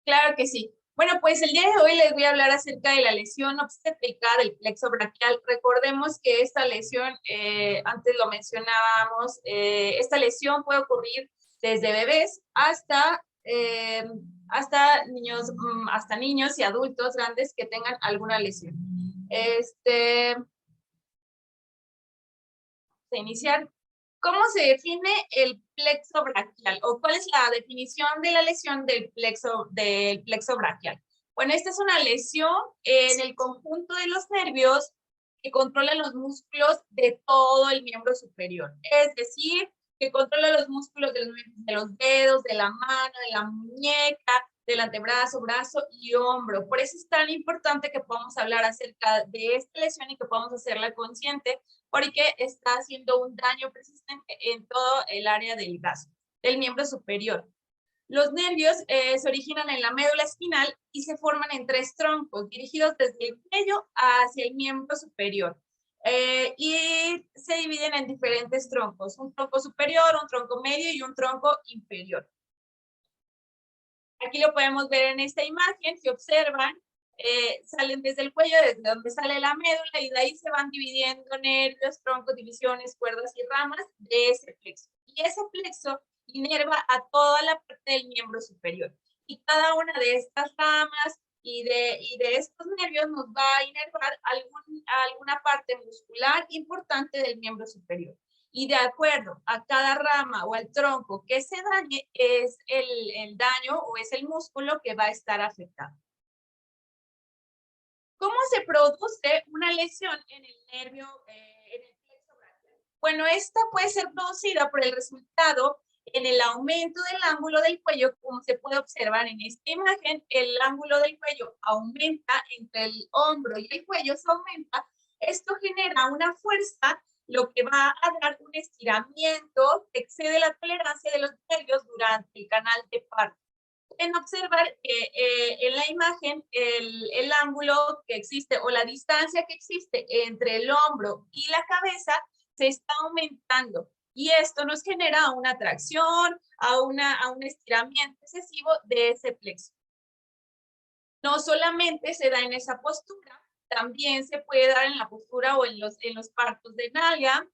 Claro que sí. Bueno, pues el día de hoy les voy a hablar acerca de la lesión obstétrica del plexo braquial. Recordemos que esta lesión, antes lo mencionábamos, esta lesión puede ocurrir desde bebés hasta niños y adultos grandes que tengan alguna lesión. De iniciar, ¿cómo se define el plexo braquial? ¿O cuál es la definición de la lesión del plexo braquial? Bueno, esta es una lesión en el conjunto de los nervios que controlan los músculos de todo el miembro superior. Es decir, que controla los músculos de los dedos, de la mano, de la muñeca, del antebrazo, brazo y hombro. Por eso es tan importante que podamos hablar acerca de esta lesión y que podamos hacerla consciente, porque está haciendo un daño persistente en todo el área del brazo, del miembro superior. Los nervios se originan en la médula espinal y se forman en 3 troncos, dirigidos desde el cuello hacia el miembro superior. Y se dividen en diferentes troncos, un tronco superior, un tronco medio y un tronco inferior. Aquí lo podemos ver en esta imagen, si observan, salen desde el cuello, desde donde sale la médula, y de ahí se van dividiendo nervios, troncos, divisiones, cuerdas y ramas de ese plexo. Y ese plexo inerva a toda la parte del miembro superior. Y cada una de estas ramas y de estos nervios nos va a inervar alguna parte muscular importante del miembro superior. Y de acuerdo a cada rama o al tronco que se dañe, es el daño o es el músculo que va a estar afectado. ¿Cómo se produce una lesión en el nervio, en el plexo braquial? Bueno, esta puede ser producida por el resultado en el aumento del ángulo del cuello, como se puede observar en esta imagen. El ángulo del cuello aumenta, entre el hombro y el cuello se aumenta. Esto genera una fuerza, lo que va a dar un estiramiento que excede la tolerancia de los nervios durante el canal de parto. En observar en la imagen el ángulo que existe o la distancia que existe entre el hombro y la cabeza se está aumentando, y esto nos genera una tracción, a un estiramiento excesivo de ese plexo. No solamente se da en esa postura, también se puede dar en la postura o en los partos de nalga,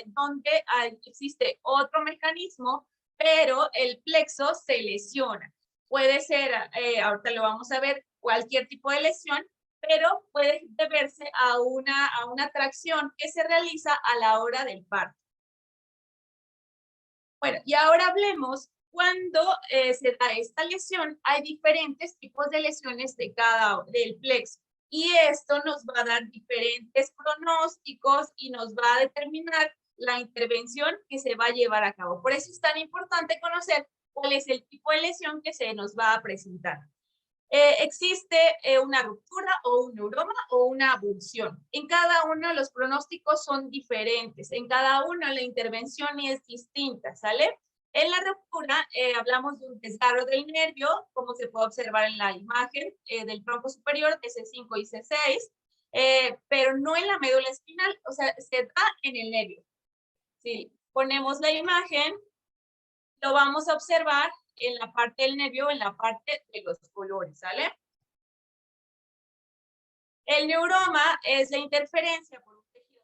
donde existe otro mecanismo, pero el plexo se lesiona. Puede ser, ahorita lo vamos a ver, cualquier tipo de lesión, pero puede deberse a una tracción que se realiza a la hora del parto. Bueno, y ahora hablemos cuando se da esta lesión. Hay diferentes tipos de lesiones del plexo, y esto nos va a dar diferentes pronósticos y nos va a determinar la intervención que se va a llevar a cabo. Por eso es tan importante conocer cuál es el tipo de lesión que se nos va a presentar. Existe una ruptura o un neuroma o una abulsión. En cada uno los pronósticos son diferentes, en cada uno la intervención es distinta, ¿sale? En la ruptura hablamos de un desgarro del nervio, como se puede observar en la imagen del tronco superior de C5 y C6, pero no en la médula espinal, o sea, se da en el nervio. Si ponemos la imagen, lo vamos a observar en la parte del nervio, en la parte de los colores, ¿sale? El neuroma es la interferencia por un tejido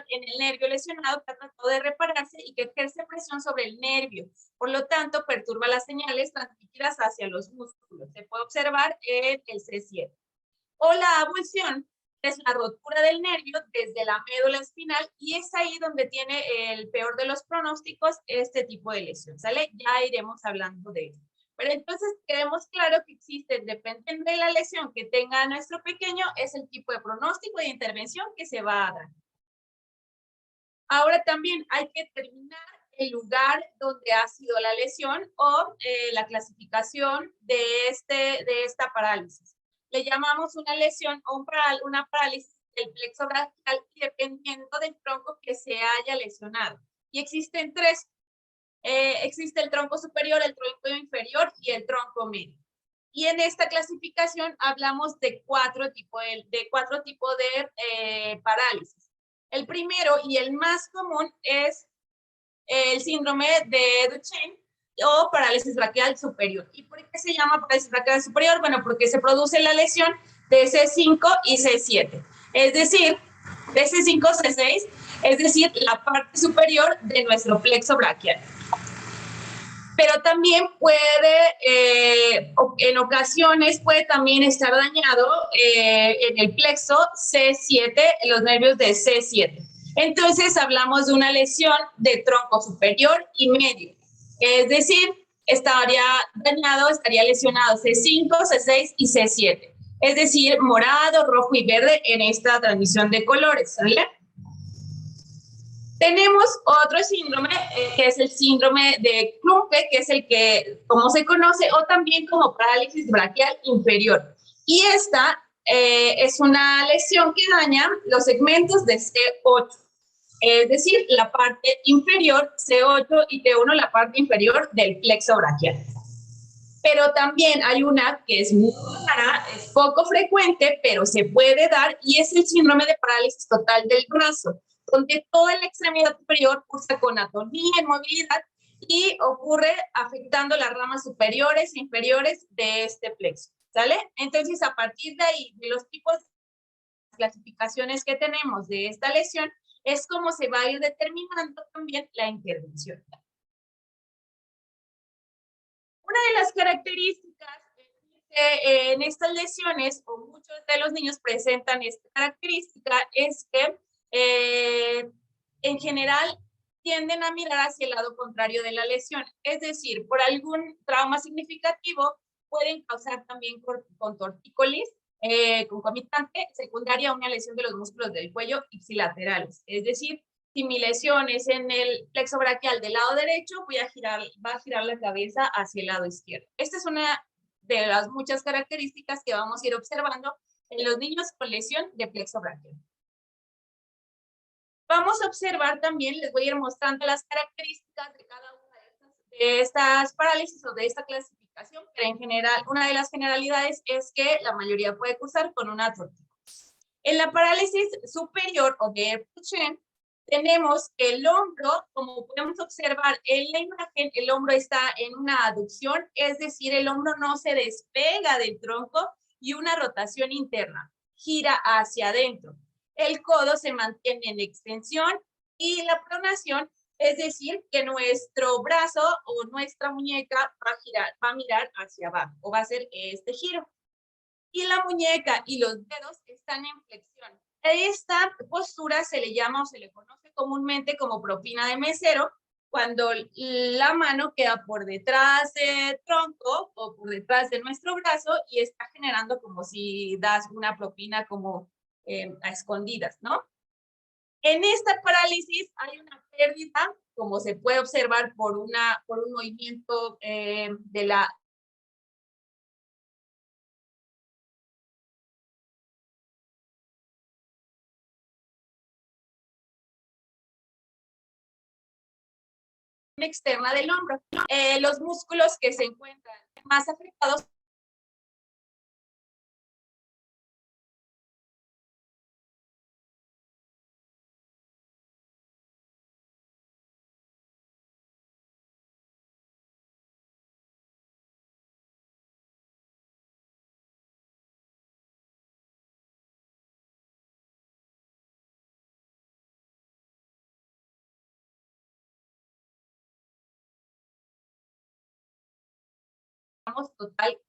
en el nervio lesionado que ha tratado de repararse y que ejerce presión sobre el nervio. Por lo tanto, perturba las señales transmitidas hacia los músculos. Se puede observar en el C7. O la avulsión es la rotura del nervio desde la médula espinal, y es ahí donde tiene el peor de los pronósticos este tipo de lesión, ¿sale? Ya iremos hablando de eso. Pero entonces quedemos claro que existen, dependiendo de la lesión que tenga nuestro pequeño, es el tipo de pronóstico de intervención que se va a dar. Ahora también hay que determinar el lugar donde ha sido la lesión o la clasificación de esta parálisis. Le llamamos una lesión o una parálisis del plexo braquial, dependiendo del tronco que se haya lesionado. Y existen 3. Existe el tronco superior, el tronco inferior y el tronco medio. Y en esta clasificación hablamos de cuatro tipos de parálisis. El primero y el más común es el síndrome de Duchenne, o parálisis braquial superior. ¿Y por qué se llama parálisis braquial superior? Bueno, porque se produce la lesión de C5 y C7, es decir, de C5 C6, es decir, la parte superior de nuestro plexo braquial. Pero también en ocasiones puede también estar dañado en el plexo C7, en los nervios de C7. Entonces hablamos de una lesión de tronco superior y medio. Es decir, estaría dañado, estaría lesionado C5, C6 y C7. Es decir, morado, rojo y verde en esta transmisión de colores, ¿sale? Tenemos otro síndrome, que es el síndrome de Klumpe, que es el que, como se conoce, o también como parálisis braquial inferior. Y esta es una lesión que daña los segmentos de C8, es decir, la parte inferior C8 y T1, la parte inferior del plexo braquial. Pero también hay una que es muy rara, es poco frecuente, pero se puede dar, y es el síndrome de parálisis total del brazo, donde toda la extremidad superior cursa con atonía, inmovilidad, y ocurre afectando las ramas superiores e inferiores de este plexo, ¿sale? Entonces, a partir de ahí, de los tipos de clasificaciones que tenemos de esta lesión, es como se va a ir determinando también la intervención. Una de las características en estas lesiones, o muchos de los niños presentan esta característica, es que en general tienden a mirar hacia el lado contrario de la lesión. Es decir, por algún trauma significativo pueden causar también con tortícolis concomitante secundaria a una lesión de los músculos del cuello ipsilaterales. Es decir, si mi lesión es en el plexo braquial del lado derecho, va a girar la cabeza hacia el lado izquierdo. Esta es una de las muchas características que vamos a ir observando en los niños con lesión de plexo braquial. Vamos a observar también, les voy a ir mostrando las características de cada una de estas parálisis o de esta clasificación, pero en general, una de las generalidades es que la mayoría puede cursar con una tortícolis. En la parálisis superior o de Duchenne, tenemos el hombro, como podemos observar en la imagen, el hombro está en una aducción, es decir, el hombro no se despega del tronco y una rotación interna, gira hacia adentro. El codo se mantiene en extensión y la pronación, es decir, que nuestro brazo o nuestra muñeca va a mirar hacia abajo o va a hacer este giro. Y la muñeca y los dedos están en flexión. Esta postura se le llama o se le conoce comúnmente como propina de mesero, cuando la mano queda por detrás del tronco o por detrás de nuestro brazo y está generando como si das una propina como a escondidas, ¿no? En esta parálisis hay una pérdida, como se puede observar por un movimiento de la externa del hombro. Los músculos que se encuentran más afectados total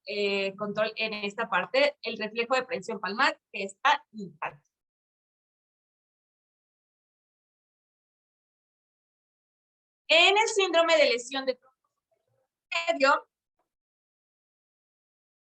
control en esta parte, el reflejo de presión palmar que está intacto. En el síndrome de lesión de tronco medio,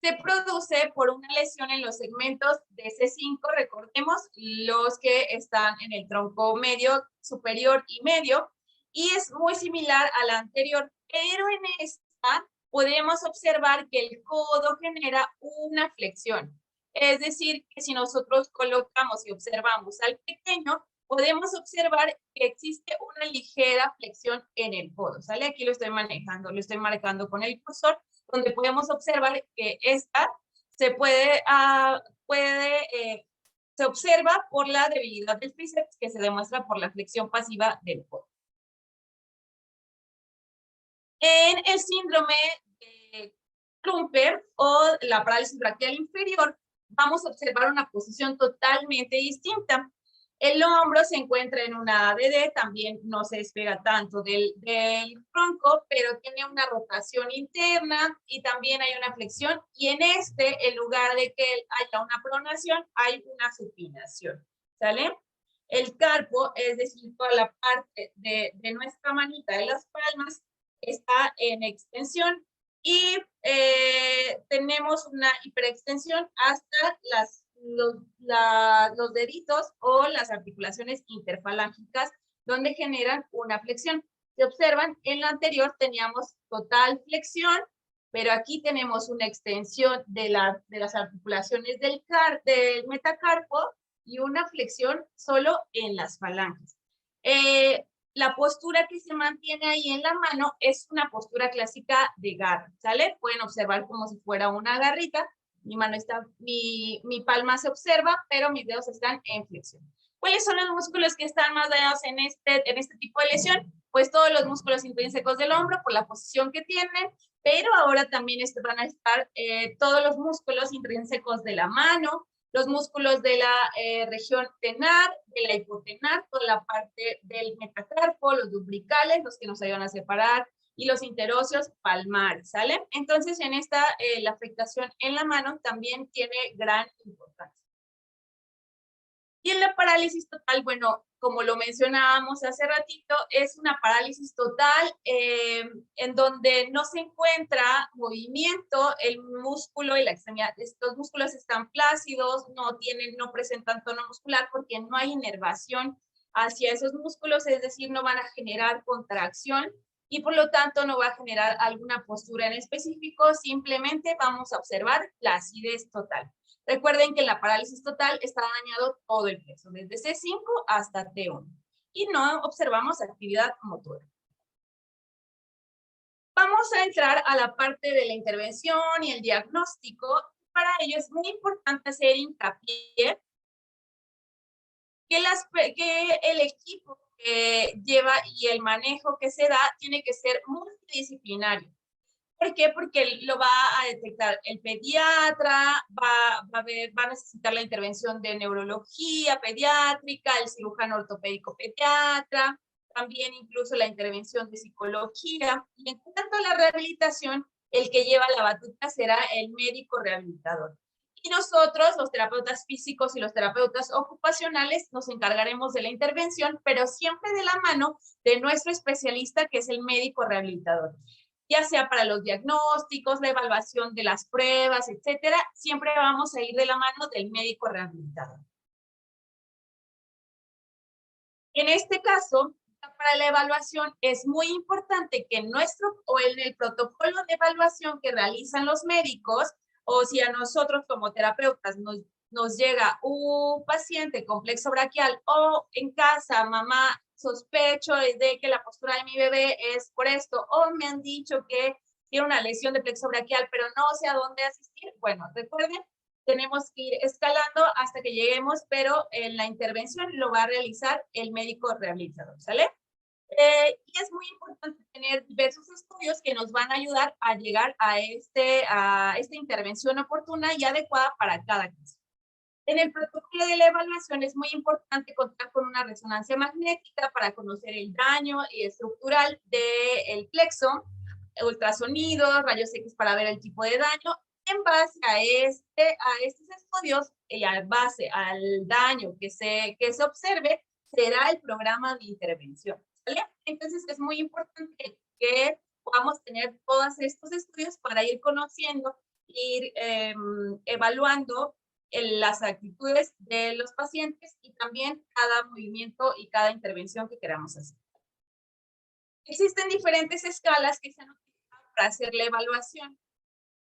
se produce por una lesión en los segmentos de C5, recordemos, los que están en el tronco medio, superior y medio, y es muy similar a la anterior, pero en esta podemos observar que el codo genera una flexión. Es decir, que si nosotros colocamos y observamos al pequeño, podemos observar que existe una ligera flexión en el codo, ¿sale? Aquí lo estoy manejando, lo estoy marcando con el cursor, donde podemos observar que esta se se observa por la debilidad del tríceps que se demuestra por la flexión pasiva del codo. En el síndrome de Klumper o la parálisis braquial inferior, vamos a observar una posición totalmente distinta. El hombro se encuentra en una ABD, también no se despega tanto del tronco, pero tiene una rotación interna y también hay una flexión. Y en este, en lugar de que haya una pronación, hay una supinación. ¿Sale? El carpo, es decir, toda la parte de nuestra manita, de las palmas, está en extensión y tenemos una hiperextensión hasta los deditos o las articulaciones interfalángicas donde generan una flexión. Si observan, en la anterior teníamos total flexión, pero aquí tenemos una extensión de las articulaciones del metacarpo y una flexión solo en las falanges. La postura que se mantiene ahí en la mano es una postura clásica de garra, ¿sale? Pueden observar como si fuera una garrita. Mi mano está, mi palma se observa, pero mis dedos están en flexión. ¿Cuáles son los músculos que están más dañados en este tipo de lesión? Pues todos los músculos intrínsecos del hombro por la posición que tienen, pero ahora también van a estar todos los músculos intrínsecos de la mano, los músculos de la región tenar, de la hipotenar, toda la parte del metacarpo, los lumbricales, los que nos ayudan a separar, y los interóseos palmares, ¿sale? Entonces, en esta, la afectación en la mano también tiene gran importancia. Y en la parálisis total, bueno, como lo mencionábamos hace ratito, es una parálisis total en donde no se encuentra movimiento, el músculo y la extremidad, estos músculos están plácidos, no presentan tono muscular porque no hay inervación hacia esos músculos, es decir, no van a generar contracción y por lo tanto no va a generar alguna postura en específico, simplemente vamos a observar flacidez total. Recuerden que en la parálisis total está dañado todo el plexo, desde C5 hasta T1, y no observamos actividad motora. Vamos a entrar a la parte de la intervención y el diagnóstico. Para ello es muy importante hacer hincapié que el equipo que lleva y el manejo que se da tiene que ser multidisciplinario. ¿Por qué? Porque lo va a detectar el pediatra, va a necesitar la intervención de neurología pediátrica, el cirujano ortopédico pediatra, también incluso la intervención de psicología. Y en cuanto a la rehabilitación, el que lleva la batuta será el médico rehabilitador. Y nosotros, los terapeutas físicos y los terapeutas ocupacionales, nos encargaremos de la intervención, pero siempre de la mano de nuestro especialista, que es el médico rehabilitador. Ya sea para los diagnósticos, la evaluación de las pruebas, etcétera, siempre vamos a ir de la mano del médico rehabilitador. En este caso, para la evaluación es muy importante que en el protocolo de evaluación que realizan los médicos, o si a nosotros como terapeutas nos llega un paciente con plexo braquial o en casa, mamá, sospecho de que la postura de mi bebé es por esto, o me han dicho que tiene una lesión de plexo braquial, pero no sé a dónde asistir. Bueno, recuerden, tenemos que ir escalando hasta que lleguemos, pero en la intervención lo va a realizar el médico rehabilitador, ¿sale? Y es muy importante tener diversos estudios que nos van a ayudar a llegar a esta intervención oportuna y adecuada para cada caso. En el protocolo de la evaluación es muy importante contar con una resonancia magnética para conocer el daño estructural del plexo, ultrasonidos, rayos X para ver el tipo de daño. En base a estos estudios y en base al daño que se observe, será el programa de intervención. ¿Vale? Entonces es muy importante que podamos tener todos estos estudios para ir conociendo, ir evaluando las actitudes de los pacientes y también cada movimiento y cada intervención que queramos hacer. Existen diferentes escalas que se han utilizado para hacer la evaluación.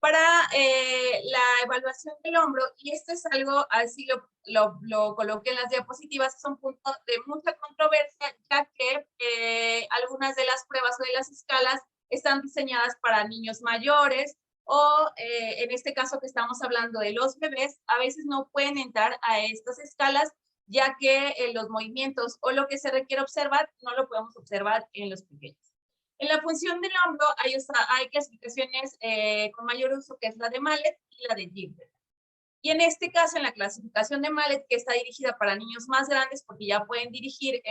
Para la evaluación del hombro, y esto es algo, así lo coloqué en las diapositivas, es un punto de mucha controversia, ya que algunas de las pruebas o de las escalas están diseñadas para niños mayores, o en este caso que estamos hablando de los bebés, a veces no pueden entrar a estas escalas, ya que los movimientos o lo que se requiere observar no lo podemos observar en los pequeños. En la función del hombro hay clasificaciones con mayor uso, que es la de Mallet y la de Gilbert. Y en este caso, en la clasificación de Mallet, que está dirigida para niños más grandes, porque ya pueden dirigir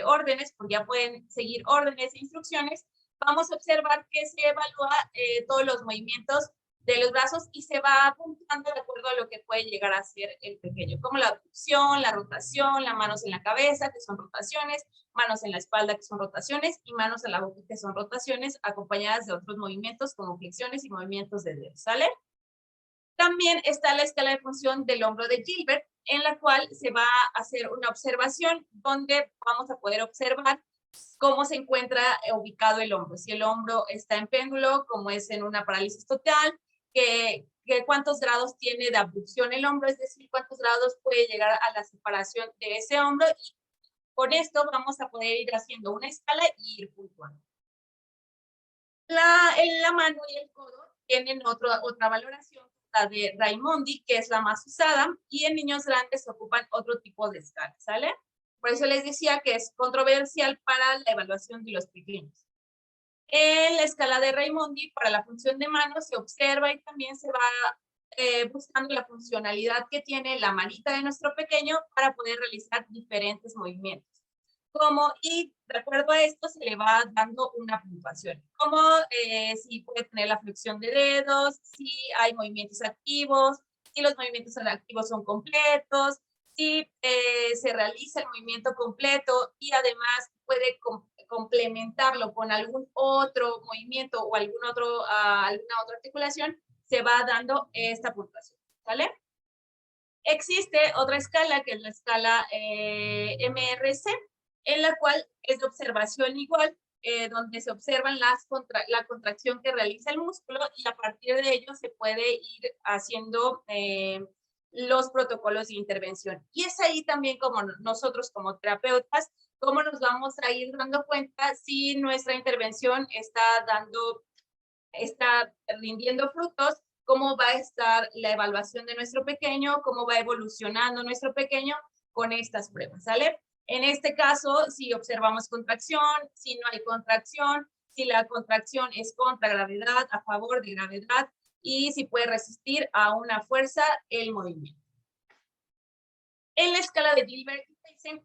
órdenes, porque ya pueden seguir órdenes e instrucciones, vamos a observar que se evalúa todos los movimientos de los brazos y se va apuntando de acuerdo a lo que puede llegar a ser el pequeño, como la abducción, la rotación, las manos en la cabeza, que son rotaciones, manos en la espalda, que son rotaciones, y manos en la boca, que son rotaciones, acompañadas de otros movimientos como flexiones y movimientos de dedos, ¿sale? También está la escala de función del hombro de Gilbert, en la cual se va a hacer una observación donde vamos a poder observar cómo se encuentra ubicado el hombro. Si el hombro está en péndulo, como es en una parálisis total, que cuántos grados tiene de abducción el hombro, es decir, cuántos grados puede llegar a la separación de ese hombro. Y con esto vamos a poder ir haciendo una escala y ir puntuando. La mano y el codo tienen otra valoración, la de Raimondi, que es la más usada, y en niños grandes se ocupan otro tipo de escala, ¿sale? Por eso les decía que es controversial para la evaluación de los pequeños. En la escala de Raimondi, para la función de mano, se observa y también se va buscando la funcionalidad que tiene la manita de nuestro pequeño para poder realizar diferentes movimientos. Y de acuerdo a esto se le va dando una puntuación, como si puede tener la flexión de dedos, si hay movimientos activos, si los movimientos activos son completos, si se realiza el movimiento completo y además puede complementarlo con algún otro movimiento o alguna otra articulación, se va dando esta puntuación, ¿vale? Existe otra escala, que es la escala MRC, en la cual es de observación igual, donde se observan la contracción que realiza el músculo, y a partir de ello se puede ir haciendo los protocolos de intervención. Y es ahí también como nosotros como terapeutas, cómo nos vamos a ir dando cuenta si nuestra intervención está rindiendo frutos, cómo va a estar la evaluación de nuestro pequeño, cómo va evolucionando nuestro pequeño con estas pruebas, ¿sale? En este caso, si observamos contracción, si no hay contracción, si la contracción es contra gravedad, a favor de gravedad, y si puede resistir a una fuerza el movimiento. En la escala de Gilbert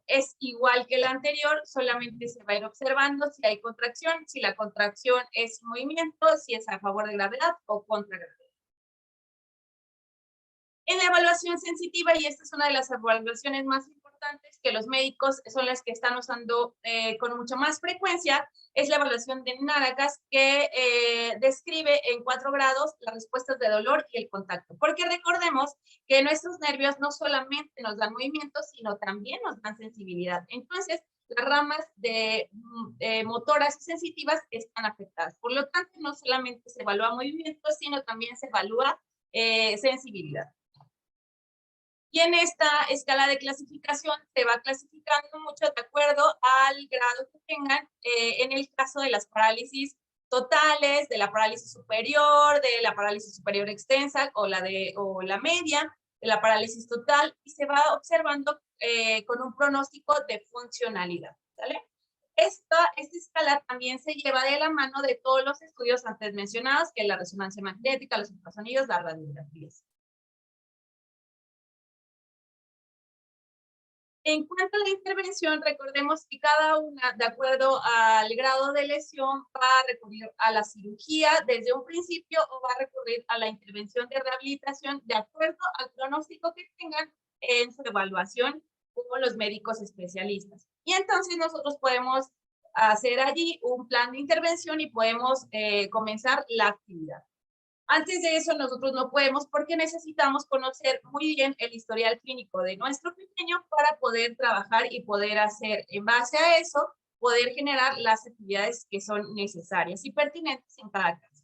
es igual que la anterior, solamente se va a ir observando si hay contracción, si la contracción es movimiento, si es a favor de gravedad o contra gravedad. En la evaluación sensitiva, y esta es una de las evaluaciones más importantes que los médicos son las que están usando con mucha más frecuencia, es la evaluación de Narakas, que describe en 4 grados las respuestas de dolor y el contacto. Porque recordemos que nuestros nervios no solamente nos dan movimiento, sino también nos dan sensibilidad. Entonces, las ramas de motoras y sensitivas están afectadas. Por lo tanto, no solamente se evalúa movimiento, sino también se evalúa sensibilidad. Y en esta escala de clasificación se va clasificando mucho de acuerdo al grado que tengan en el caso de las parálisis totales, de la parálisis superior extensa o la media, de la parálisis total, y se va observando con un pronóstico de funcionalidad, ¿vale? Esta escala también se lleva de la mano de todos los estudios antes mencionados, que es la resonancia magnética, los ultrasonidos, las radiografías. En cuanto a la intervención, recordemos que cada una, de acuerdo al grado de lesión, va a recurrir a la cirugía desde un principio o va a recurrir a la intervención de rehabilitación de acuerdo al pronóstico que tengan en su evaluación como los médicos especialistas. Y entonces nosotros podemos hacer allí un plan de intervención y podemos comenzar la actividad. Antes de eso, nosotros no podemos, porque necesitamos conocer muy bien el historial clínico de nuestro pequeño para poder trabajar y poder hacer, en base a eso, poder generar las actividades que son necesarias y pertinentes en cada caso.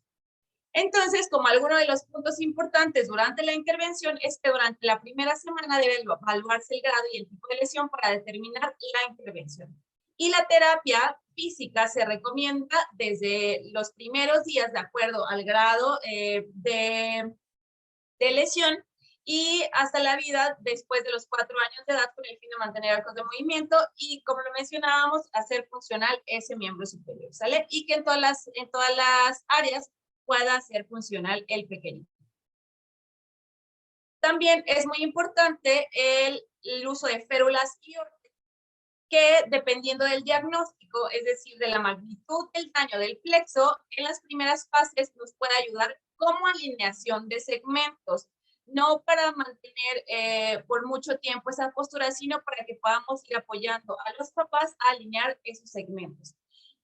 Entonces, como alguno de los puntos importantes durante la intervención es que durante la primera semana debe evaluarse el grado y el tipo de lesión para determinar la intervención. Y la terapia física se recomienda desde los primeros días de acuerdo al grado de lesión, y hasta la vida después de los 4 años de edad con el fin de mantener arcos de movimiento y, como lo mencionábamos, hacer funcional ese miembro superior, ¿sale? Y que en todas las áreas pueda ser funcional el pequeñito. También es muy importante el uso de férulas y que dependiendo del diagnóstico, es decir, de la magnitud del daño del plexo, en las primeras fases nos puede ayudar como alineación de segmentos, no para mantener por mucho tiempo esa postura, sino para que podamos ir apoyando a los papás a alinear esos segmentos.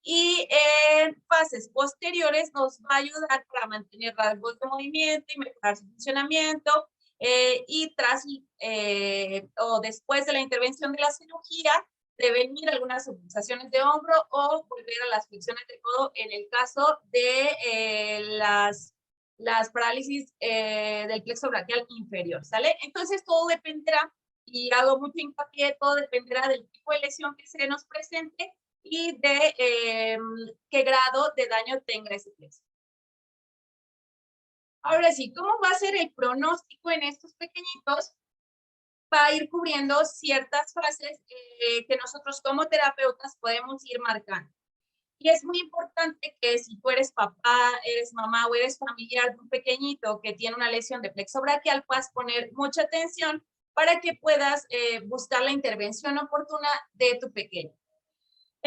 Y en fases posteriores nos va a ayudar para mantener rasgos de movimiento y mejorar su funcionamiento. Y tras o después de la intervención de la cirugía, prevenir algunas subluxaciones de hombro o volver a las flexiones de codo en el caso de las parálisis del plexo braquial inferior, ¿sale? Entonces todo dependerá, y hago mucho hincapié, todo dependerá del tipo de lesión que se nos presente y de qué grado de daño tenga ese plexo. Ahora sí, ¿cómo va a ser el pronóstico en estos pequeñitos? Va a ir cubriendo ciertas fases que nosotros como terapeutas podemos ir marcando. Y es muy importante que si tú eres papá, eres mamá o eres familiar de un pequeñito que tiene una lesión de plexo braquial, puedas poner mucha atención para que puedas buscar la intervención oportuna de tu pequeño.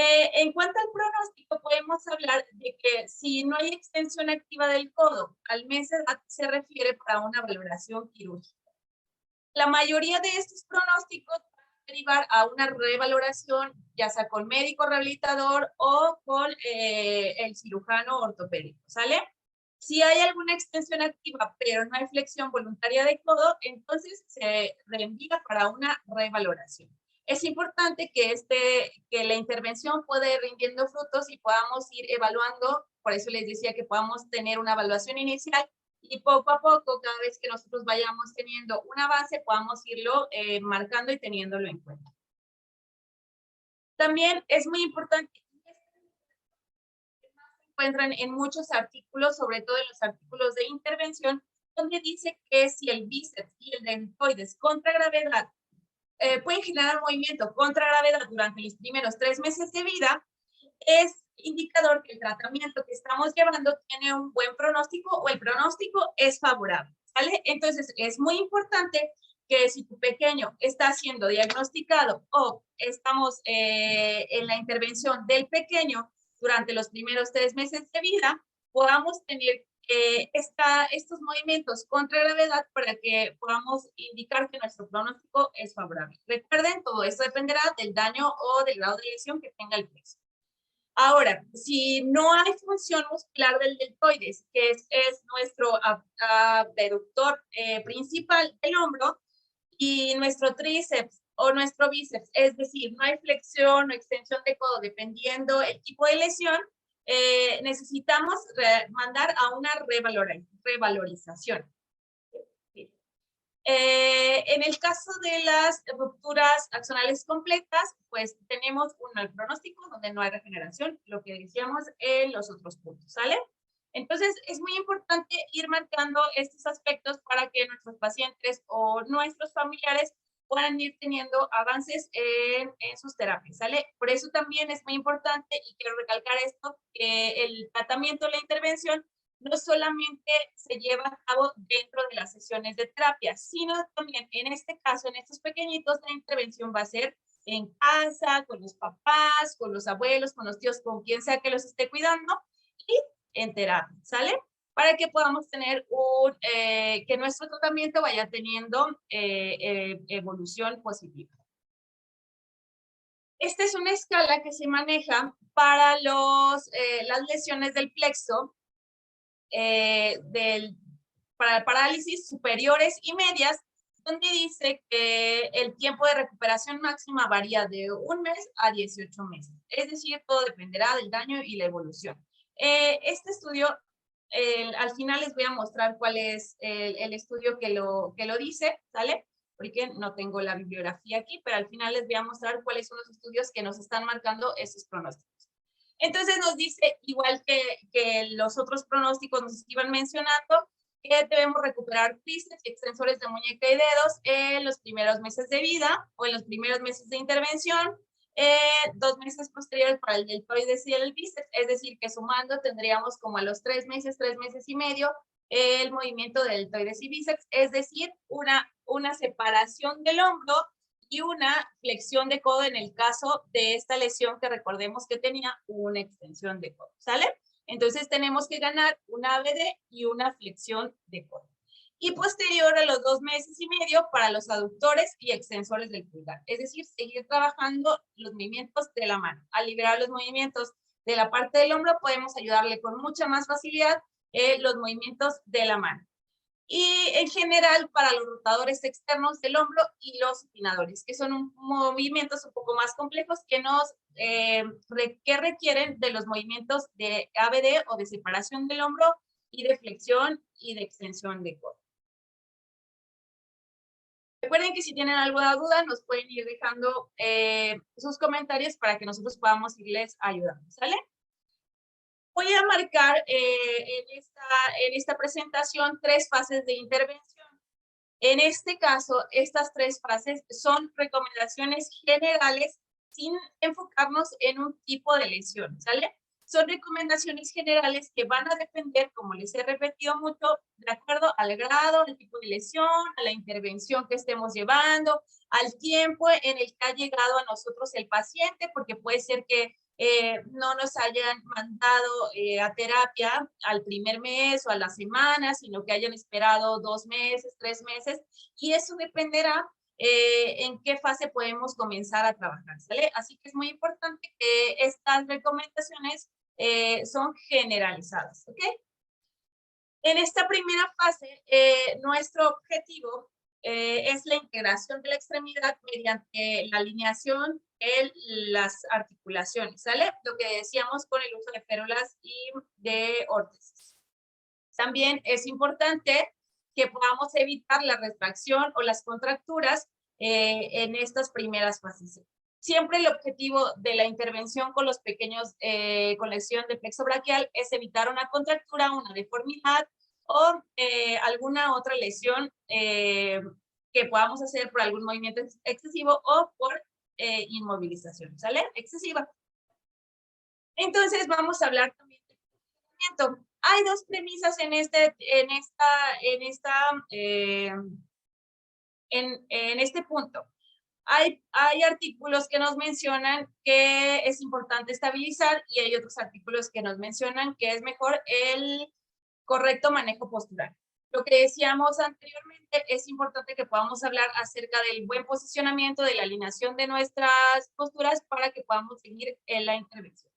En cuanto al pronóstico, podemos hablar de que si no hay extensión activa del codo al mes de edad, se refiere para una valoración quirúrgica. La mayoría de estos pronósticos van a derivar a una revaloración, ya sea con médico rehabilitador o con el cirujano ortopédico, ¿sale? Si hay alguna extensión activa, pero no hay flexión voluntaria de codo, entonces se reenvía para una revaloración. Es importante que la intervención pueda ir rindiendo frutos y podamos ir evaluando, por eso les decía que podamos tener una evaluación inicial y poco a poco, cada vez que nosotros vayamos teniendo una base, podamos irlo marcando y teniéndolo en cuenta. También es muy importante, se encuentran en muchos artículos, sobre todo en los artículos de intervención, donde dice que si el bíceps y el deltoides contra gravedad pueden generar movimiento contra gravedad durante los primeros 3 meses de vida, es indicador que el tratamiento que estamos llevando tiene un buen pronóstico o el pronóstico es favorable, ¿vale? Entonces, es muy importante que si tu pequeño está siendo diagnosticado o estamos en la intervención del pequeño durante los primeros 3 meses de vida, podamos tener estos movimientos contra gravedad para que podamos indicar que nuestro pronóstico es favorable. Recuerden, todo esto dependerá del daño o del grado de lesión que tenga el plexo. Ahora, si no hay función muscular del deltoides, que es nuestro abductor principal del hombro, y nuestro tríceps o nuestro bíceps, es decir, no hay flexión o extensión de codo, dependiendo el tipo de lesión, necesitamos mandar a una revalorización. En el caso de las rupturas axonales completas, pues tenemos el pronóstico donde no hay regeneración, lo que decíamos en los otros puntos, ¿sale? Entonces, es muy importante ir marcando estos aspectos para que nuestros pacientes o nuestros familiares puedan ir teniendo avances en sus terapias, ¿sale? Por eso también es muy importante, y quiero recalcar esto, que el tratamiento, la intervención, no solamente se lleva a cabo dentro de las sesiones de terapia, sino también en este caso, en estos pequeñitos, la intervención va a ser en casa, con los papás, con los abuelos, con los tíos, con quien sea que los esté cuidando y en terapia, ¿sale? Para que podamos tener que nuestro tratamiento vaya teniendo evolución positiva. Esta es una escala que se maneja para las lesiones del plexo, para parálisis superiores y medias, donde dice que el tiempo de recuperación máxima varía de 1 mes a 18 meses. Es decir, todo dependerá del daño y la evolución. Este estudio, al final les voy a mostrar cuál es el estudio que lo dice, ¿sale? Porque no tengo la bibliografía aquí, pero al final les voy a mostrar cuáles son los estudios que nos están marcando esos pronósticos. Entonces nos dice, igual que los otros pronósticos nos iban mencionando, que debemos recuperar bíceps y extensores de muñeca y dedos en los primeros meses de vida o en los primeros meses de intervención, 2 meses posteriores para el deltoides y el bíceps, es decir, que sumando tendríamos como a los 3 meses y medio, el movimiento del deltoides y bíceps, es decir, una separación del hombro y una flexión de codo en el caso de esta lesión que recordemos que tenía una extensión de codo, ¿sale? Entonces tenemos que ganar una ABD y una flexión de codo. Y posterior a los 2 meses y medio para los aductores y extensores del pulgar. Es decir, seguir trabajando los movimientos de la mano. Al liberar los movimientos de la parte del hombro, podemos ayudarle con mucha más facilidad los movimientos de la mano. Y en general para los rotadores externos del hombro y los supinadores, que son movimientos un poco más complejos que que requieren de los movimientos de ABD o de separación del hombro y de flexión y de extensión de codo. Recuerden que si tienen alguna duda nos pueden ir dejando sus comentarios para que nosotros podamos irles ayudando, ¿sale? Voy a marcar en esta presentación 3 fases de intervención. En este caso, estas 3 fases son recomendaciones generales sin enfocarnos en un tipo de lesión, ¿sale? Son recomendaciones generales que van a depender, como les he repetido mucho, de acuerdo al grado, al tipo de lesión, a la intervención que estemos llevando, al tiempo en el que ha llegado a nosotros el paciente, porque puede ser que no nos hayan mandado a terapia al primer mes o a la semana, sino que hayan esperado 2 meses, 3 meses, y eso dependerá en qué fase podemos comenzar a trabajar, ¿sale? Así que es muy importante que estas recomendaciones son generalizadas, ¿ok? En esta primera fase, nuestro objetivo es la integración de la extremidad mediante la alineación de las articulaciones, ¿sale? Lo que decíamos con el uso de férulas y de órtesis. También es importante que podamos evitar la retracción o las contracturas en estas primeras fases. Siempre el objetivo de la intervención con los pequeños, con lesión de plexo braquial es evitar una contractura, una deformidad o alguna otra lesión que podamos hacer por algún movimiento excesivo o por inmovilización, ¿sale? Excesiva. Entonces vamos a hablar también del funcionamiento. Hay 2 premisas en este punto. Hay artículos que nos mencionan que es importante estabilizar y hay otros artículos que nos mencionan que es mejor el correcto manejo postural. Lo que decíamos anteriormente, es importante que podamos hablar acerca del buen posicionamiento, de la alineación de nuestras posturas para que podamos seguir en la intervención.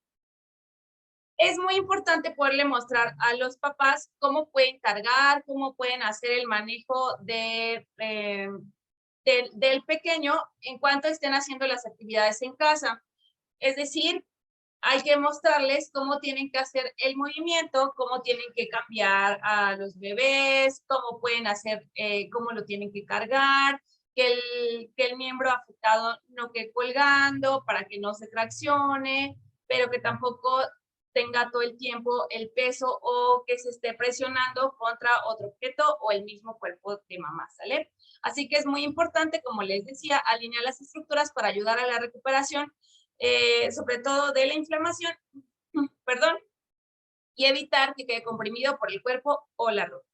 Es muy importante poderle mostrar a los papás cómo pueden cargar, cómo pueden hacer el manejo del pequeño en cuanto estén haciendo las actividades en casa. Es decir, hay que mostrarles cómo tienen que hacer el movimiento, cómo tienen que cambiar a los bebés, cómo pueden hacer, cómo lo tienen que cargar, que el miembro afectado no quede colgando para que no se traccione, pero que tampoco tenga todo el tiempo el peso o que se esté presionando contra otro objeto o el mismo cuerpo de mamá, ¿sale? Así que es muy importante, como les decía, alinear las estructuras para ayudar a la recuperación, sobre todo de la inflamación, perdón, y evitar que quede comprimido por el cuerpo o la ropa.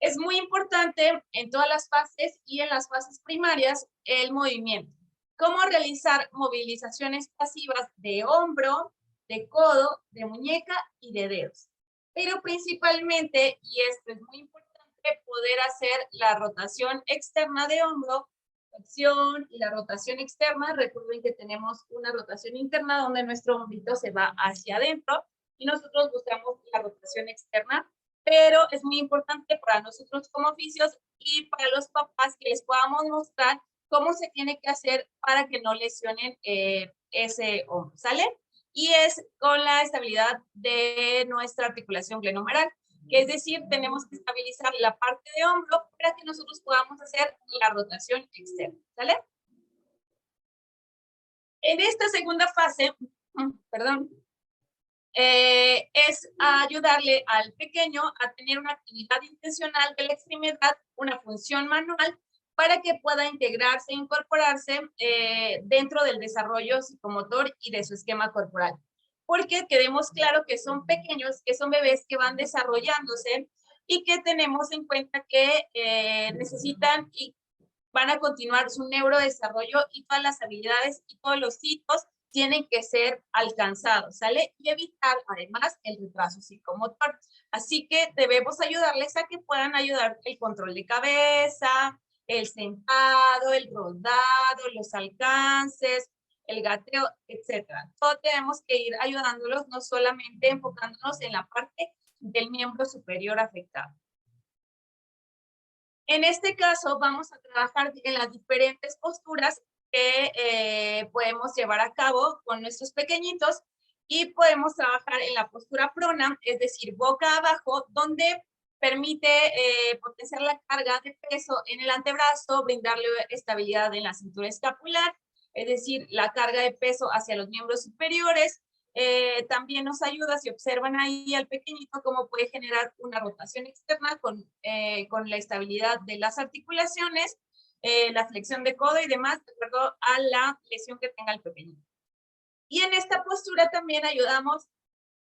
Es muy importante en todas las fases y en las fases primarias el movimiento. Cómo realizar movilizaciones pasivas de hombro, de codo, de muñeca y de dedos. Pero principalmente, y esto es muy importante, poder hacer la rotación externa de hombro, flexión y la rotación externa. Recuerden que tenemos una rotación interna donde nuestro hombrito se va hacia adentro y nosotros buscamos la rotación externa, pero es muy importante para nosotros como oficios y para los papás que les podamos mostrar cómo se tiene que hacer para que no lesionen ese hombro, ¿sale? Y es con la estabilidad de nuestra articulación glenohumeral, que es decir, tenemos que estabilizar la parte de hombro para que nosotros podamos hacer la rotación externa, ¿sale? En esta segunda fase, perdón, es ayudarle al pequeño a tener una actividad intencional de la extremidad, una función manual, para que pueda integrarse e incorporarse dentro del desarrollo psicomotor y de su esquema corporal. Porque quedemos claro que son pequeños, que son bebés que van desarrollándose y que tenemos en cuenta que necesitan y van a continuar su neurodesarrollo y todas las habilidades y todos los hitos tienen que ser alcanzados, ¿sale? Y evitar además el retraso psicomotor. Así que debemos ayudarles a que puedan ayudar el control de cabeza, el sentado, el rodado, los alcances, el gateo, etcétera. Todo tenemos que ir ayudándolos, no solamente enfocándonos en la parte del miembro superior afectado. En este caso, vamos a trabajar en las diferentes posturas que podemos llevar a cabo con nuestros pequeñitos y podemos trabajar en la postura prona, es decir, boca abajo, donde permite potenciar la carga de peso en el antebrazo, brindarle estabilidad en la cintura escapular, es decir, la carga de peso hacia los miembros superiores. También nos ayuda, si observan ahí al pequeñito, cómo puede generar una rotación externa con la estabilidad de las articulaciones, la flexión de codo y demás, de acuerdo a la lesión que tenga el pequeñito. Y en esta postura también ayudamos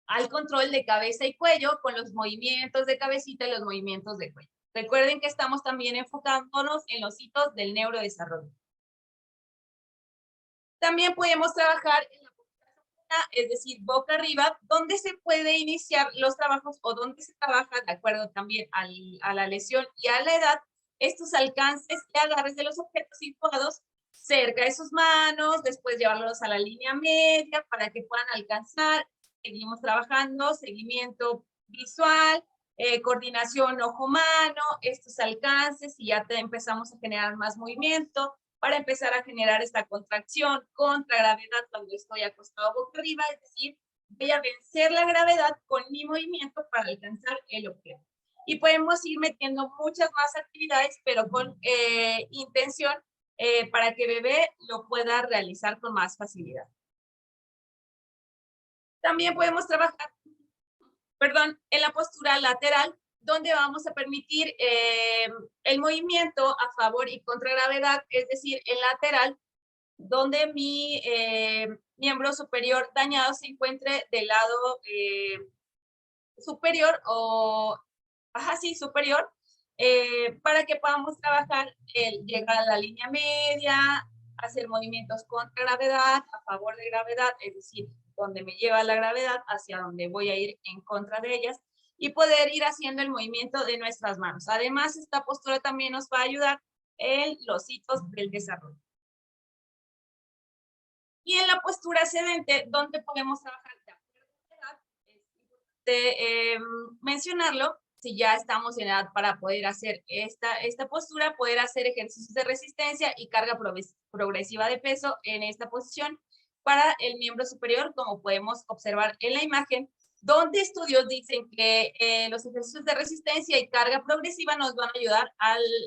al control de cabeza y cuello con los movimientos de cabecita y los movimientos de cuello. Recuerden que estamos también enfocándonos en los hitos del neurodesarrollo. También podemos trabajar en la postura, es decir, boca arriba, donde se puede iniciar los trabajos o donde se trabaja, de acuerdo también a la lesión y a la edad, estos alcances y agarres de los objetos situados cerca de sus manos, después llevarlos a la línea media para que puedan alcanzar. Seguimos trabajando, seguimiento visual, coordinación ojo-mano, estos alcances y ya empezamos a generar más movimiento para empezar a generar esta contracción contra gravedad cuando estoy acostado boca arriba, es decir, voy a vencer la gravedad con mi movimiento para alcanzar el objeto. Y podemos ir metiendo muchas más actividades, pero con intención para que bebé lo pueda realizar con más facilidad. También podemos trabajar, en la postura lateral, donde vamos a permitir el movimiento a favor y contra gravedad, es decir, el lateral, donde mi miembro superior dañado se encuentre del lado superior o, superior, para que podamos trabajar el llegar a la línea media, hacer movimientos contra gravedad, a favor de gravedad, es decir, donde me lleva la gravedad, hacia donde voy a ir en contra de ellas, y poder ir haciendo el movimiento de nuestras manos. Además, esta postura también nos va a ayudar en los hitos del desarrollo. Y en la postura sedente, donde podemos trabajar de acuerdo a la edad, es importante mencionarlo, si ya estamos en edad para poder hacer esta postura, poder hacer ejercicios de resistencia y carga progresiva de peso en esta posición para el miembro superior, como podemos observar en la imagen, donde estudios dicen que los ejercicios de resistencia y carga progresiva nos van a ayudar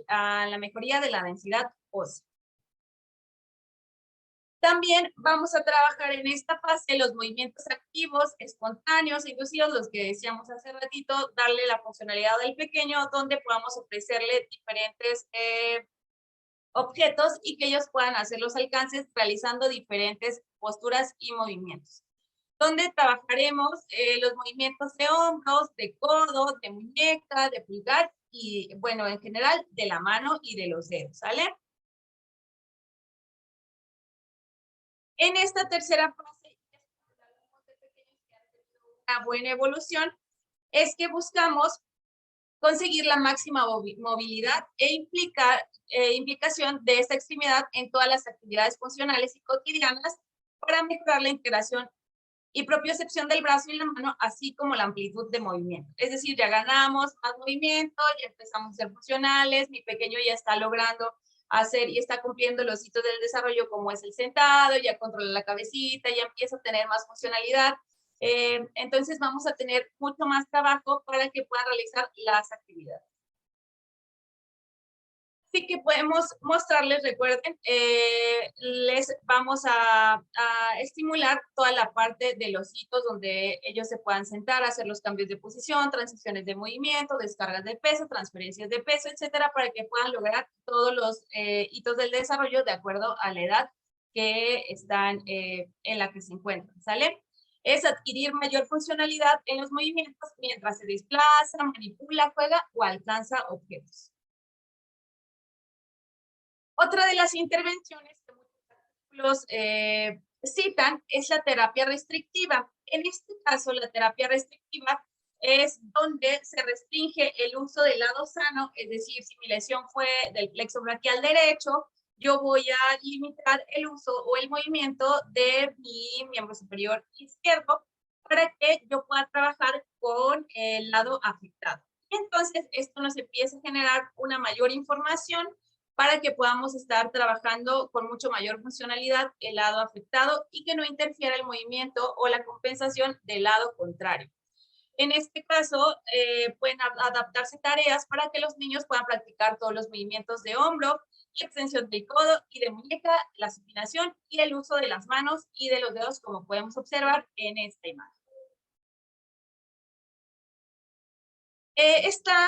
a la mejoría de la densidad ósea. También vamos a trabajar en esta fase los movimientos activos, espontáneos, inducidos, los que decíamos hace ratito, darle la funcionalidad del pequeño, donde podamos ofrecerle diferentes objetos y que ellos puedan hacer los alcances realizando diferentes posturas y movimientos. Donde trabajaremos los movimientos de hombros, de codo, de muñeca, de pulgar y, bueno, en general, de la mano y de los dedos, ¿sale? En esta tercera fase, una buena evolución, es que buscamos conseguir la máxima movilidad e implicación de esta extremidad en todas las actividades funcionales y cotidianas para mejorar la integración y propiocepción del brazo y la mano, así como la amplitud de movimiento. Es decir, ya ganamos más movimiento, ya empezamos a ser funcionales, mi pequeño ya está logrando hacer y está cumpliendo los hitos del desarrollo como es el sentado, ya controla la cabecita, ya empieza a tener más funcionalidad. Entonces vamos a tener mucho más trabajo para que puedan realizar las actividades. Sí que podemos mostrarles, recuerden, les vamos a estimular toda la parte de los hitos donde ellos se puedan sentar, hacer los cambios de posición, transiciones de movimiento, descargas de peso, transferencias de peso, etcétera, para que puedan lograr todos los hitos del desarrollo de acuerdo a la edad que están en la que se encuentran, ¿sale? Es adquirir mayor funcionalidad en los movimientos mientras se desplaza, manipula, juega o alcanza objetos. Otra de las intervenciones que muchos artículos citan es la terapia restrictiva. En este caso, la terapia restrictiva es donde se restringe el uso del lado sano, es decir, si mi lesión fue del plexo braquial derecho, yo voy a limitar el uso o el movimiento de mi miembro superior izquierdo para que yo pueda trabajar con el lado afectado. Entonces, esto nos empieza a generar una mayor información para que podamos estar trabajando con mucho mayor funcionalidad el lado afectado y que no interfiera el movimiento o la compensación del lado contrario. En este caso, pueden adaptarse tareas para que los niños puedan practicar todos los movimientos de hombro, y extensión del codo y de muñeca, la supinación y el uso de las manos y de los dedos, como podemos observar en esta imagen. Esta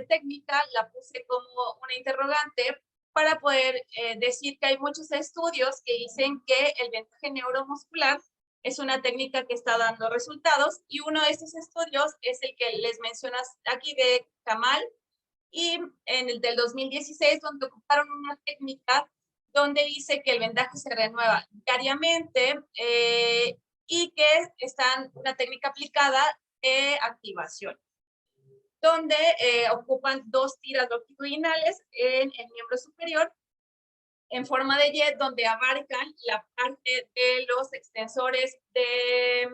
técnica la puse como una interrogante para poder decir que hay muchos estudios que dicen que el vendaje neuromuscular es una técnica que está dando resultados, y uno de estos estudios es el que les mencionas aquí de Kamal, y en el del 2016, donde ocuparon una técnica donde dice que el vendaje se renueva diariamente y que está una técnica aplicada de activación, donde ocupan 2 tiras longitudinales en el miembro superior en forma de Y, donde abarcan la parte de los extensores de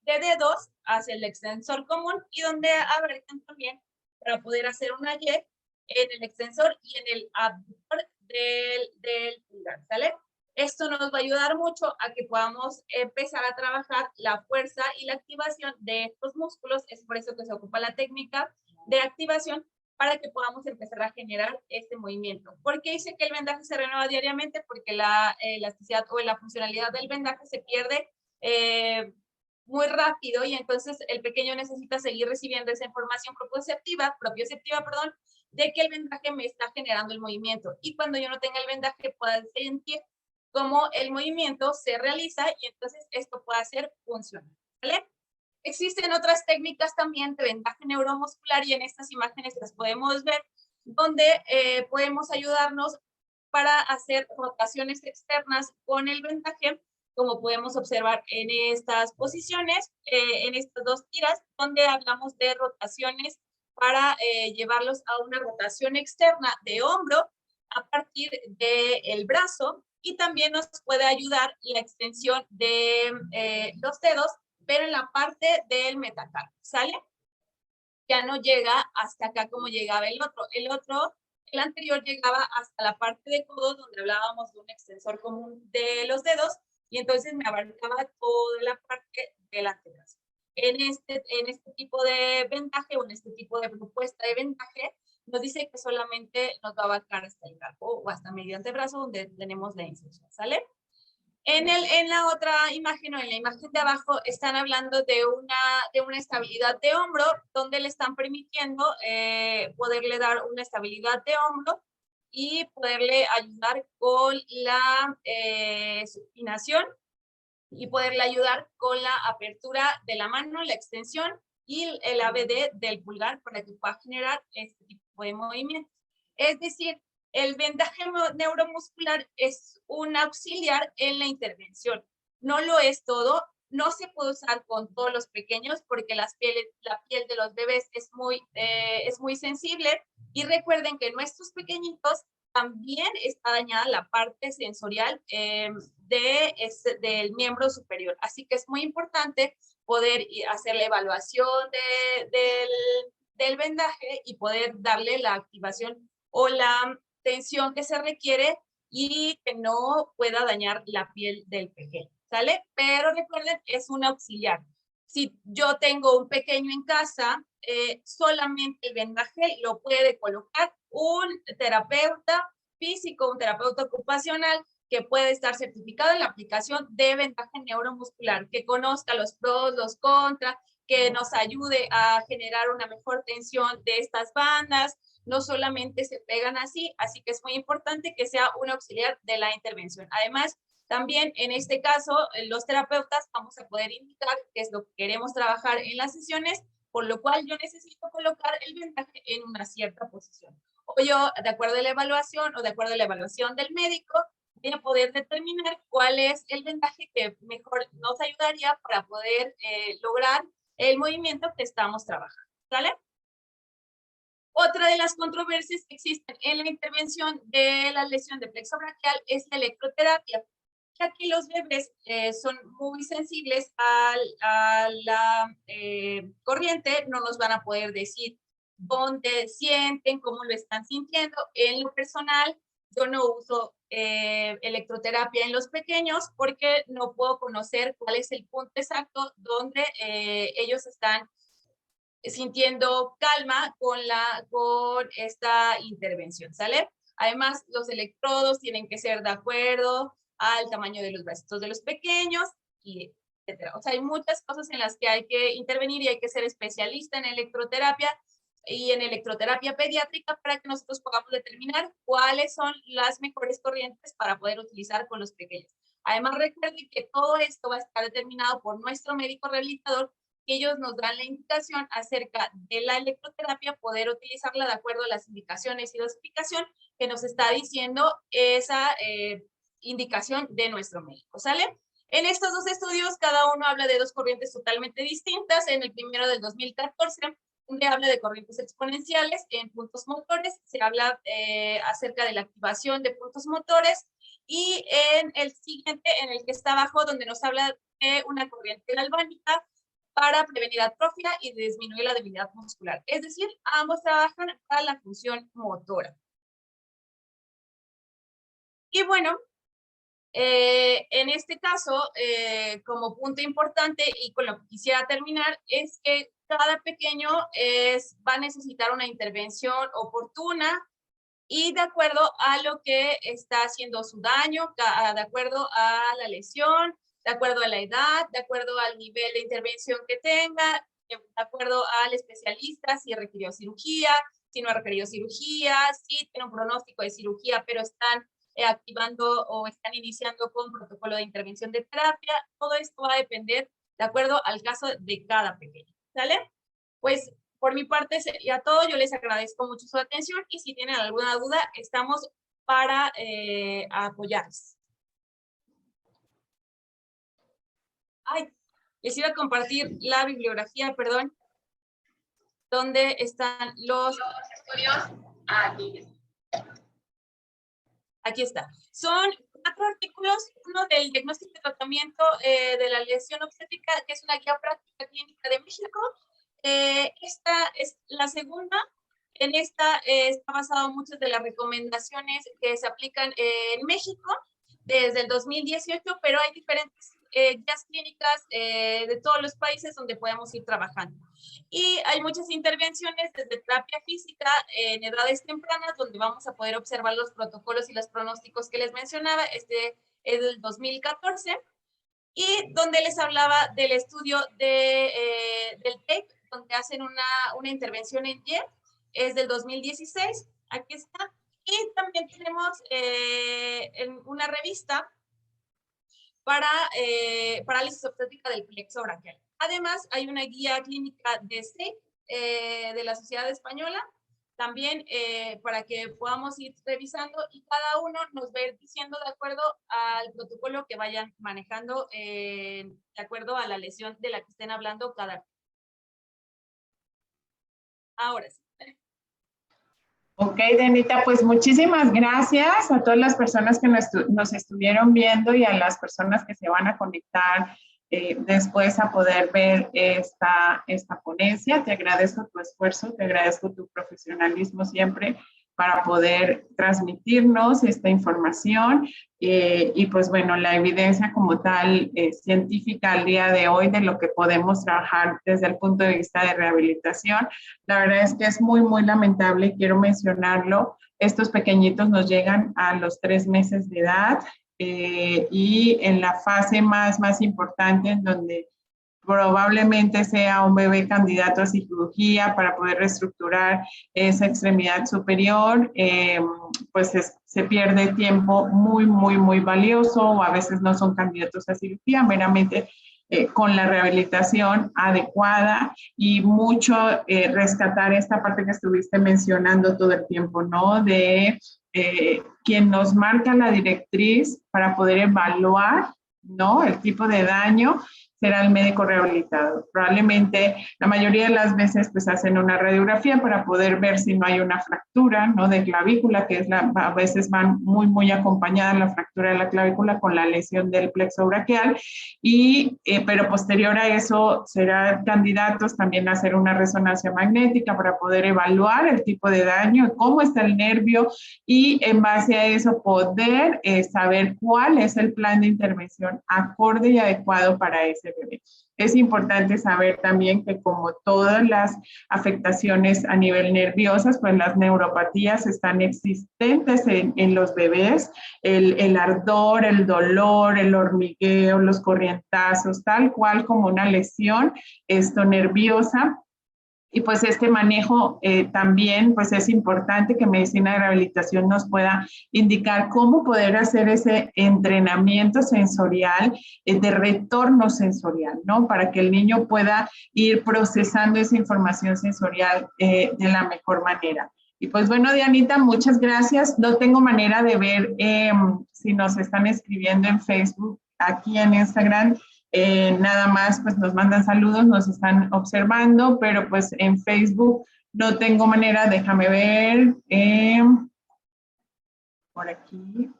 dedos hacia el extensor común, y donde abarcan también para poder hacer una Y en el extensor y en el abductor del pulgar, ¿sale? Esto nos va a ayudar mucho a que podamos empezar a trabajar la fuerza y la activación de estos músculos. Es por eso que se ocupa la técnica de activación, para que podamos empezar a generar este movimiento. ¿Por qué dice que el vendaje se renueva diariamente? Porque la elasticidad o la funcionalidad del vendaje se pierde muy rápido, y entonces el pequeño necesita seguir recibiendo esa información propioceptiva, de que el vendaje me está generando el movimiento. Y cuando yo no tenga el vendaje, pueda sentir cómo el movimiento se realiza, y entonces esto puede ser funcional, ¿vale? Existen otras técnicas también de vendaje neuromuscular, y en estas imágenes las podemos ver, donde podemos ayudarnos para hacer rotaciones externas con el vendaje, como podemos observar en estas posiciones, en estas 2 tiras, donde hablamos de rotaciones para llevarlos a una rotación externa de hombro a partir del brazo, y también nos puede ayudar la extensión de los dedos, pero en la parte del metacarpio, ¿sale? Ya no llega hasta acá como llegaba el otro. El anterior llegaba hasta la parte de codo, donde hablábamos de un extensor común de los dedos, y entonces me abarcaba toda la parte del antebrazo. En este tipo de vendaje, o en este tipo de propuesta de vendaje, nos dice que solamente nos va a abarcar hasta el carpo o hasta medio antebrazo, donde tenemos la inserción, ¿sale? En la otra imagen, o en la imagen de abajo, están hablando de una estabilidad de hombro, donde le están permitiendo poderle dar una estabilidad de hombro y poderle ayudar con la supinación, y poderle ayudar con la apertura de la mano, la extensión y el ABD del pulgar, para que pueda generar este tipo de movimientos. Es decir, el vendaje neuromuscular es un auxiliar en la intervención. No lo es todo. No se puede usar con todos los pequeños, porque la piel de los bebés es muy sensible. Y recuerden que nuestros pequeñitos también está dañada la parte sensorial del miembro superior. Así que es muy importante poder hacer la evaluación del vendaje y poder darle la activación o la tensión que se requiere, y que no pueda dañar la piel del pequeño, ¿sale? Pero recuerden, es un auxiliar. Si yo tengo un pequeño en casa solamente el vendaje lo puede colocar un terapeuta físico, un terapeuta ocupacional que puede estar certificado en la aplicación de vendaje neuromuscular, que conozca los pros, los contras, que nos ayude a generar una mejor tensión de estas bandas. No solamente se pegan así que es muy importante que sea un auxiliar de la intervención. Además, también en este caso, los terapeutas vamos a poder indicar qué es lo que queremos trabajar en las sesiones, por lo cual yo necesito colocar el vendaje en una cierta posición. O yo, de acuerdo a la evaluación o de acuerdo a la evaluación del médico, voy a poder determinar cuál es el vendaje que mejor nos ayudaría para poder lograr el movimiento que estamos trabajando, ¿vale? Otra de las controversias que existen en la intervención de la lesión de plexo braquial es la electroterapia, ya que los bebés son muy sensibles a la corriente, no nos van a poder decir dónde sienten, cómo lo están sintiendo. En lo personal, yo no uso electroterapia en los pequeños porque no puedo conocer cuál es el punto exacto donde ellos están sintiendo calma con esta intervención, ¿sale? Además, los electrodos tienen que ser de acuerdo al tamaño de los bracitos de los pequeños, y etcétera. O sea, hay muchas cosas en las que hay que intervenir y hay que ser especialista en electroterapia y en electroterapia pediátrica para que nosotros podamos determinar cuáles son las mejores corrientes para poder utilizar con los pequeños. Además, recuerden que todo esto va a estar determinado por nuestro médico rehabilitador, que ellos nos dan la indicación acerca de la electroterapia, poder utilizarla de acuerdo a las indicaciones y dosificación que nos está diciendo esa indicación de nuestro médico, ¿sale? En estos dos estudios, cada uno habla de dos corrientes totalmente distintas. En el primero del 2014, donde habla de corrientes exponenciales en puntos motores, se habla acerca de la activación de puntos motores, y en el siguiente, en el que está abajo, donde nos habla de una corriente galvánica para prevenir atrofia y disminuir la debilidad muscular. Es decir, ambos trabajan para la función motora. Y bueno, en este caso, como punto importante y con lo que quisiera terminar, es que cada pequeño va a necesitar una intervención oportuna y de acuerdo a lo que está haciendo su daño, de acuerdo a la lesión, de acuerdo a la edad, de acuerdo al nivel de intervención que tenga, de acuerdo al especialista, si requirió cirugía, si no ha requerido cirugía, si tiene un pronóstico de cirugía, pero están activando o están iniciando con protocolo de intervención de terapia. Todo esto va a depender de acuerdo al caso de cada pequeño, ¿sale? Pues por mi parte sería todo. Yo les agradezco mucho su atención y si tienen alguna duda, estamos para apoyarles. Ay, les iba a compartir la bibliografía, perdón, donde están los estudios. Aquí está. Son 4 artículos, uno del diagnóstico y tratamiento de la lesión obstétrica, que es una guía práctica clínica de México. Esta es la segunda. En esta está basado muchas de las recomendaciones que se aplican en México desde el 2018, pero hay diferentes guías clínicas de todos los países donde podemos ir trabajando. Y hay muchas intervenciones desde terapia física en edades tempranas, donde vamos a poder observar los protocolos y los pronósticos que les mencionaba. Este es del 2014. Y donde les hablaba del estudio del TEC, donde hacen una intervención en Y, es del 2016, aquí está. Y también tenemos en una revista para parálisis obstétrica del plexo braquial. Además, hay una guía clínica de SEC, de la Sociedad Española, también para que podamos ir revisando y cada uno nos va a ir diciendo de acuerdo al protocolo que vayan manejando, de acuerdo a la lesión de la que estén hablando cada. Ahora sí. Ok, Denita, pues muchísimas gracias a todas las personas que nos estuvieron viendo y a las personas que se van a conectar después a poder ver esta ponencia. Te agradezco tu esfuerzo, te agradezco tu profesionalismo siempre para poder transmitirnos esta información y pues bueno, la evidencia como tal científica al día de hoy de lo que podemos trabajar desde el punto de vista de rehabilitación. La verdad es que es muy, muy lamentable, quiero mencionarlo. Estos pequeñitos nos llegan a los 3 meses de edad y en la fase más importante en donde probablemente sea un bebé candidato a cirugía para poder reestructurar esa extremidad superior, pues se pierde tiempo muy valioso o a veces no son candidatos a cirugía, meramente con la rehabilitación adecuada y mucho rescatar esta parte que estuviste mencionando todo el tiempo, ¿no? De quien nos marca la directriz para poder evaluar, ¿no? El tipo de daño será el médico rehabilitador. Probablemente la mayoría de las veces pues hacen una radiografía para poder ver si no hay una fractura, ¿no? De clavícula, que es a veces van muy acompañada la fractura de la clavícula con la lesión del plexo braquial pero posterior a eso serán candidatos también a hacer una resonancia magnética para poder evaluar el tipo de daño, cómo está el nervio y en base a eso poder saber cuál es el plan de intervención acorde y adecuado para ese bebé. Es importante saber también que como todas las afectaciones a nivel nerviosas, pues las neuropatías están existentes en los bebés, el ardor, el dolor, el hormigueo, los corrientazos, tal cual como una lesión nerviosa. Y pues este manejo también pues es importante que medicina de rehabilitación nos pueda indicar cómo poder hacer ese entrenamiento sensorial de retorno sensorial, ¿no? Para que el niño pueda ir procesando esa información sensorial de la mejor manera. Y pues bueno, Dianita, muchas gracias. No tengo manera de ver si nos están escribiendo en Facebook, aquí en Instagram. Nada más pues nos mandan saludos, nos están observando, pero pues en Facebook no tengo manera, déjame ver, por aquí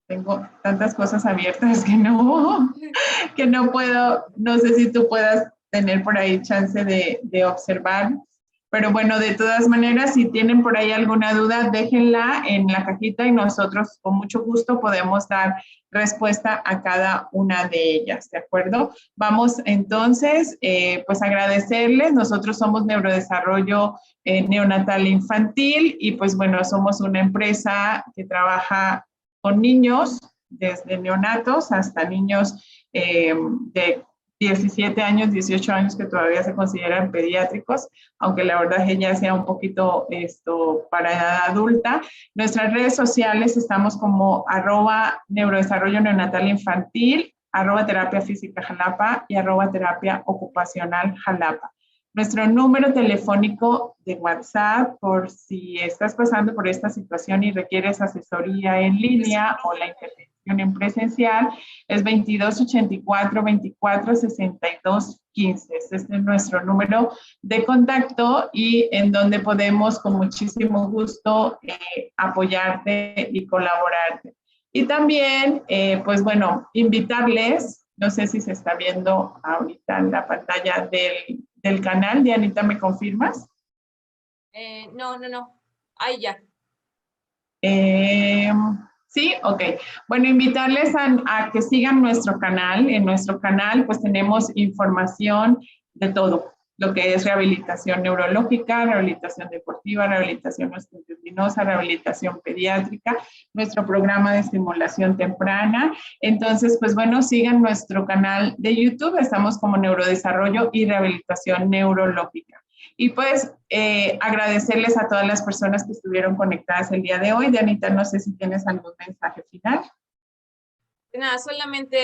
tengo tantas cosas abiertas que no puedo, no sé si tú puedas tener por ahí chance de observar. Pero bueno, de todas maneras, si tienen por ahí alguna duda, déjenla en la cajita y nosotros con mucho gusto podemos dar respuesta a cada una de ellas, ¿de acuerdo? Vamos entonces, pues agradecerles. Nosotros somos Neurodesarrollo Neonatal Infantil y pues bueno, somos una empresa que trabaja con niños desde neonatos hasta niños de 17 años, 18 años que todavía se consideran pediátricos, aunque la verdad que ya sea un poquito para edad adulta. Nuestras redes sociales estamos como @neurodesarrollo neonatal infantil, @terapia física Jalapa y @terapia ocupacional Jalapa. Nuestro número telefónico de WhatsApp, por si estás pasando por esta situación y requieres asesoría en línea o la intervención en presencial, es 2284-2462-15. Este es nuestro número de contacto y en donde podemos con muchísimo gusto apoyarte y colaborarte. Y también, pues bueno, invitarles, no sé si se está viendo ahorita en la pantalla del canal. Dianita, ¿me confirmas? No. Ahí ya. Sí, ok. Bueno, invitarles a que sigan nuestro canal. En nuestro canal pues tenemos información de todo, lo que es rehabilitación neurológica, rehabilitación deportiva, rehabilitación osteoartrinosa, rehabilitación pediátrica, nuestro programa de estimulación temprana. Entonces, pues bueno, sigan nuestro canal de YouTube. Estamos como Neurodesarrollo y Rehabilitación Neurológica. Y pues agradecerles a todas las personas que estuvieron conectadas el día de hoy. Dianita, no sé si tienes algún mensaje final. Nada, solamente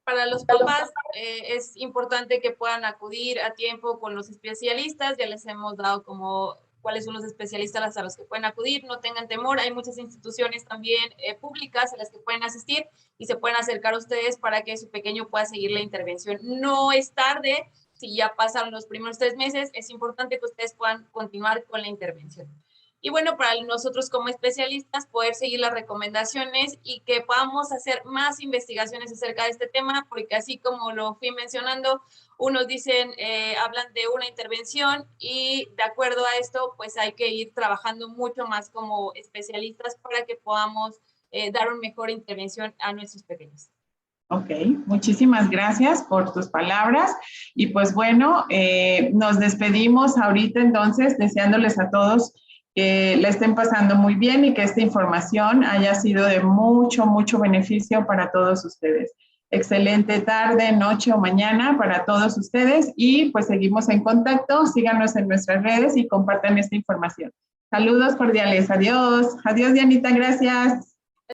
para los papás es importante que puedan acudir a tiempo con los especialistas. Ya les hemos dado como cuáles son los especialistas a los que pueden acudir. No tengan temor, hay muchas instituciones también públicas a las que pueden asistir y se pueden acercar a ustedes para que su pequeño pueda seguir la intervención. No es tarde. Si ya pasaron los primeros 3 meses, es importante que ustedes puedan continuar con la intervención. Y bueno, para nosotros como especialistas poder seguir las recomendaciones y que podamos hacer más investigaciones acerca de este tema, porque así como lo fui mencionando, unos dicen, hablan de una intervención y de acuerdo a esto, pues hay que ir trabajando mucho más como especialistas para que podamos dar una mejor intervención a nuestros pequeños. Ok, muchísimas gracias por tus palabras. Y pues bueno, nos despedimos ahorita entonces, deseándoles a todos que la estén pasando muy bien y que esta información haya sido de mucho, mucho beneficio para todos ustedes. Excelente tarde, noche o mañana para todos ustedes y pues seguimos en contacto, síganos en nuestras redes y compartan esta información. Saludos cordiales, adiós. Adiós, Dianita, gracias.